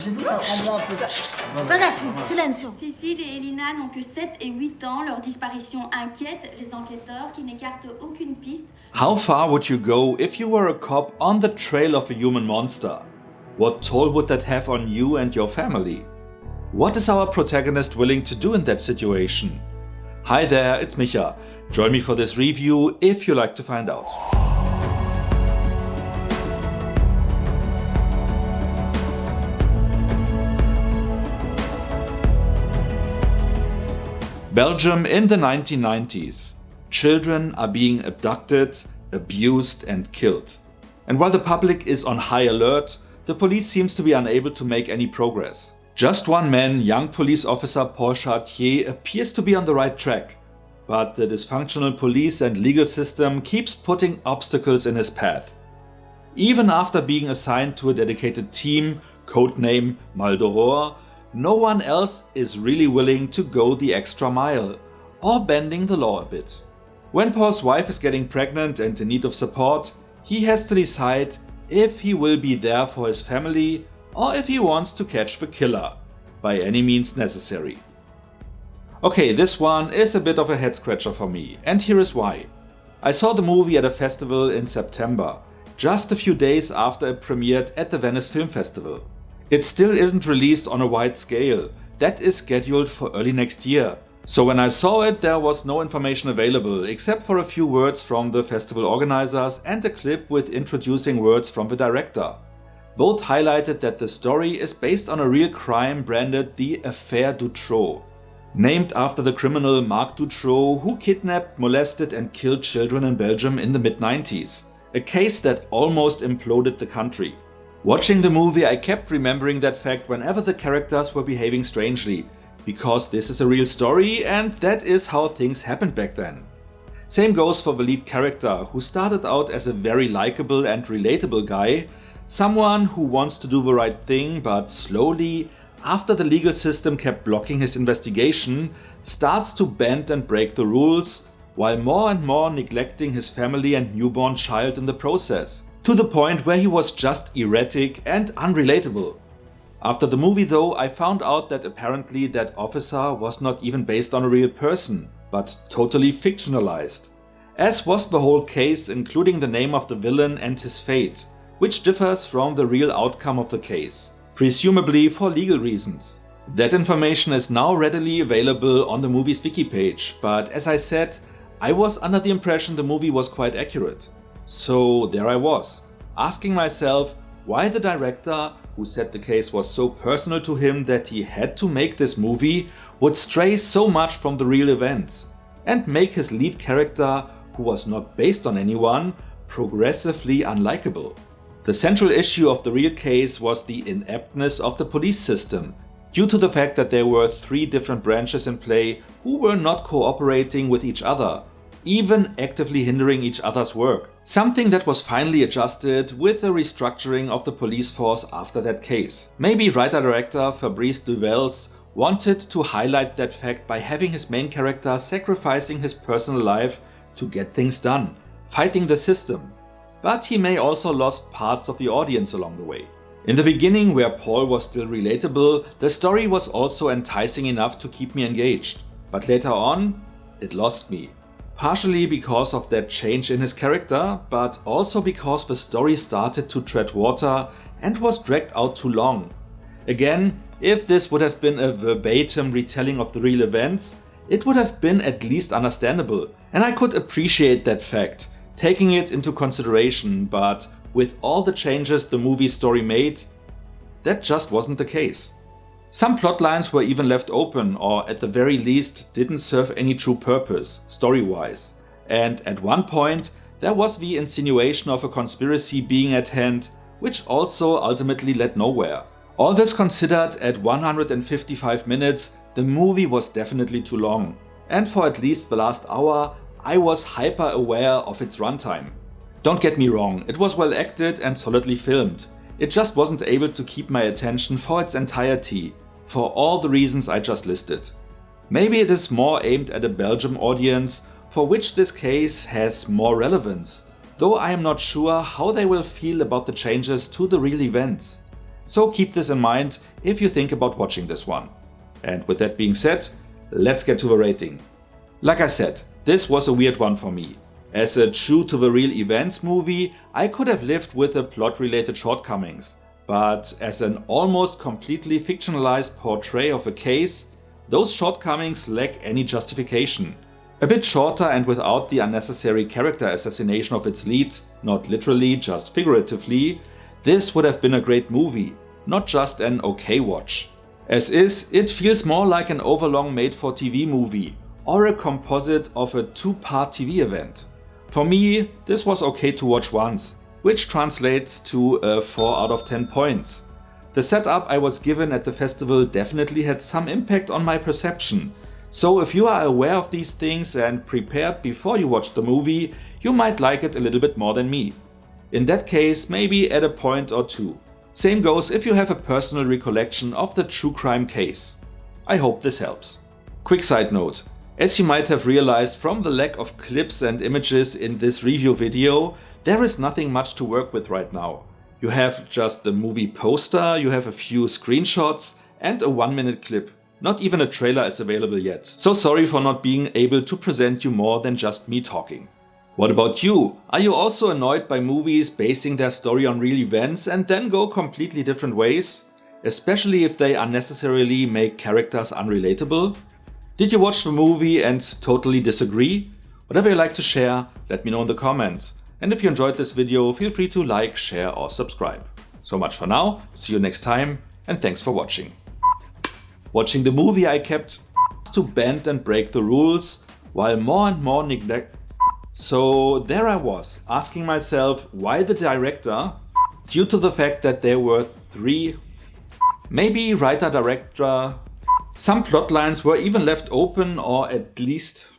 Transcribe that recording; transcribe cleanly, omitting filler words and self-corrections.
J'avoue que ça prend moi un peu. Ragazzi, silenzio. Cécile et Elina n'ont que 7 et 8 ans. Leur disparition inquiète les enquêteurs qui n'écartent aucune piste. How far would you go if you were a cop on the trail of a human monster? What toll would that have on you and your family? What is our protagonist willing to do in that situation? Hi there, it's Micha. Join me for this review if you like to find out. Belgium in the 1990s. Children are being abducted, abused and killed. And while the public is on high alert, the police seems to be unable to make any progress. Just one man, young police officer Paul Chartier, appears to be on the right track, but the dysfunctional police and legal system keeps putting obstacles in his path. Even after being assigned to a dedicated team, codename Maldoror, no one else is really willing to go the extra mile, or bending the law a bit. When Paul's wife is getting pregnant and in need of support, he has to decide if he will be there for his family or if he wants to catch the killer, by any means necessary. Okay, this one is a bit of a head scratcher for me, and here is why. I saw the movie at a festival in September, just a few days after it premiered at the Venice Film Festival. It still isn't released on a wide scale, that is scheduled for early next year. So when I saw it, there was no information available except for a few words from the festival organizers and a clip with introducing words from the director. Both highlighted that the story is based on a real crime branded the Affaire Dutroux, named after the criminal Marc Dutroux who kidnapped, molested and killed children in Belgium in the mid-90s. A case that almost imploded the country. Watching the movie, I kept remembering that fact whenever the characters were behaving strangely, because this is a real story and that is how things happened back then. Same goes for the lead character, who started out as a very likable and relatable guy, someone who wants to do the right thing, but slowly, after the legal system kept blocking his investigation, starts to bend and break the rules, while more and more neglecting his family and newborn child in the process, to the point where he was just erratic and unrelatable. After the movie though, I found out that apparently that officer was not even based on a real person, but totally fictionalized. As was the whole case, including the name of the villain and his fate, which differs from the real outcome of the case, presumably for legal reasons. That information is now readily available on the movie's wiki page, but as I said, I was under the impression the movie was quite accurate. So there I was, asking myself why the director, who said the case was so personal to him that he had to make this movie, would stray so much from the real events and make his lead character, who was not based on anyone, progressively unlikable. The central issue of the real case was the ineptness of the police system, due to the fact that there were 3 different branches in play who were not cooperating with each other, even actively hindering each other's work. Something that was finally adjusted with the restructuring of the police force after that case. Maybe writer-director Fabrice Welz wanted to highlight that fact by having his main character sacrificing his personal life to get things done, fighting the system. But he may also lost parts of the audience along the way. In the beginning, where Paul was still relatable, the story was also enticing enough to keep me engaged. But later on, it lost me. Partially because of that change in his character, but also because the story started to tread water and was dragged out too long. Again, if this would have been a verbatim retelling of the real events, it would have been at least understandable, and I could appreciate that fact, taking it into consideration, but with all the changes the movie's story made, that just wasn't the case. Some plot lines were even left open, or at the very least didn't serve any true purpose, story-wise. And at one point, there was the insinuation of a conspiracy being at hand, which also ultimately led nowhere. All this considered, at 155 minutes, the movie was definitely too long. And for at least the last hour, I was hyper aware of its runtime. Don't get me wrong, it was well acted and solidly filmed. It just wasn't able to keep my attention for its entirety, for all the reasons I just listed. Maybe it is more aimed at a Belgium audience, for which this case has more relevance, though I am not sure how they will feel about the changes to the real events. So keep this in mind if you think about watching this one. And with that being said, let's get to the rating. Like I said, this was a weird one for me. As a true to the real events movie, I could have lived with the plot related shortcomings. But as an almost completely fictionalized portrayal of a case, those shortcomings lack any justification. A bit shorter and without the unnecessary character assassination of its lead, not literally, just figuratively, this would have been a great movie, not just an okay watch. As is, it feels more like an overlong made-for-TV movie, or a composite of a two-part TV event. For me, this was okay to watch once, which translates to a 4 out of 10 points. The setup I was given at the festival definitely had some impact on my perception, so if you are aware of these things and prepared before you watch the movie, you might like it a little bit more than me. In that case, maybe add a point or two. Same goes if you have a personal recollection of the true crime case. I hope this helps. Quick side note. As you might have realized from the lack of clips and images in this review video, there is nothing much to work with right now. You have just the movie poster, you have a few screenshots and a 1-minute clip. Not even a trailer is available yet. So sorry for not being able to present you more than just me talking. What about you? Are you also annoyed by movies basing their story on real events and then go completely different ways? Especially if they unnecessarily make characters unrelatable? Did you watch the movie and totally disagree? Whatever you like to share, let me know in the comments. And if you enjoyed this video, feel free to like, share or subscribe. So much for now, see you next time and thanks for watching. Watching the movie I kept to bend and break the rules, while more and more neglect. So there I was, asking myself why the director, due to the fact that there were 3, maybe writer-director, some plot lines were even left open or at least